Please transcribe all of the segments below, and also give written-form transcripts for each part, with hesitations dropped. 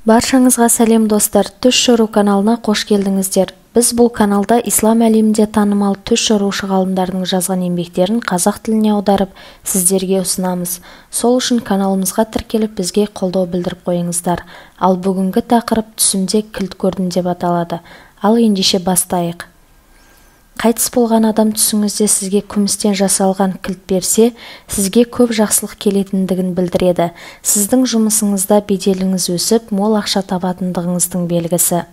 Баршаңызға сәлем достар, Түс Шору каналына қош келдіңіздер. Біз бұл каналда ислам әлемінде танымал түс жорушы ғалымдардың жазған еңбектерін қазақ тіліне аударып, сіздерге ұсынамыз. Сол үшін каналымызға тіркеліп, бізге қолдау білдіріп қойыңыздар. Ал бүгінгі тақырып түсімде кілт көрдім деп аталады. Ал ендеше бастайық. Қайтыс болған адам түсіңізде сізге күмістен жасалған кілт берсе, сізге көп жақсылық келетіндігін білдіреді. Сіздің жұмысыңызда беделіңіз өсіп, мол ақша табатындығыңыздың белгісі.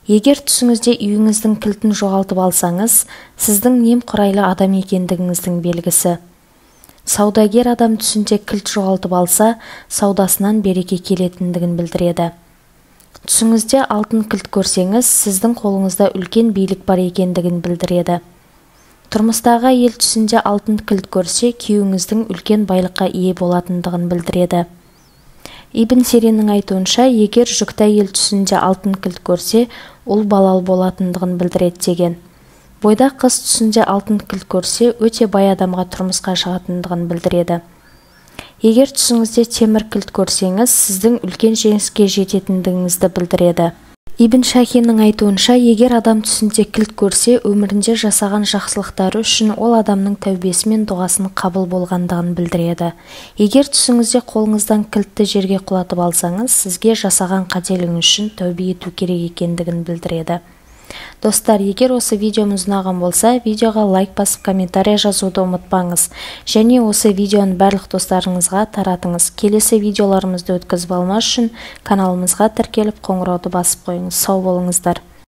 Егер түсіңізде үйіңіздің кілтін жоғалтып алсаңыз, сіздің немқұрайлы адам екендігіңіздің белгісі. Саудагер адам түсінде кілт жоғалтып алса, саудасынан береке келетіндігін білдіреді. Түсіңізде алтын кілт көрсеңіз, сіздің қолыңызда үлкен билік бар екендігін білдіреді. Тұрмыстағы әйел түсінде алтын кілт көрсе, күйеуіңіздің үлкен байлыққа ие болатындығын білдіреді. Ибн Сириннің айтуынша, егер жүкті әйел түсінде алтын кілт көрсе, ұл балалы болатындығын білдіреді деген. Бойдақ қыз түсінде алтын кілт көрсе, өте бай адамға тұрмысқа шығатындығын білдіреді. Егер түсіңізде темір кілт көрсеңіз, сіздің үлкен жеңіске жететіндігіңізді білдіреді. Ибн Шахиннің айтуынша, егер адам түсінде кілт көрсе, өмірінде жасаған жақсылықтары үшін ол адамның тәубесі мен дұғасының қабыл болғандығын білдіреді. Егер түсіңізде қолыңыздан кілтті жерге құлатып алсаңыз, сізге жасаған қателігіңіз үшін тәубе ету керек екендігін білдіреді. Достар, егер осы видеомыз ұнаған болса, видеоға лайк басып комментарий жазуды ұмытпаңыз. Және осы видеоны барлық достарыңызға таратыңыз. Келесі видеоларымызды өткізіп алмас үшін каналымызға тіркеліп қоңырауды басып қойыңыз. Сау болыңыздар.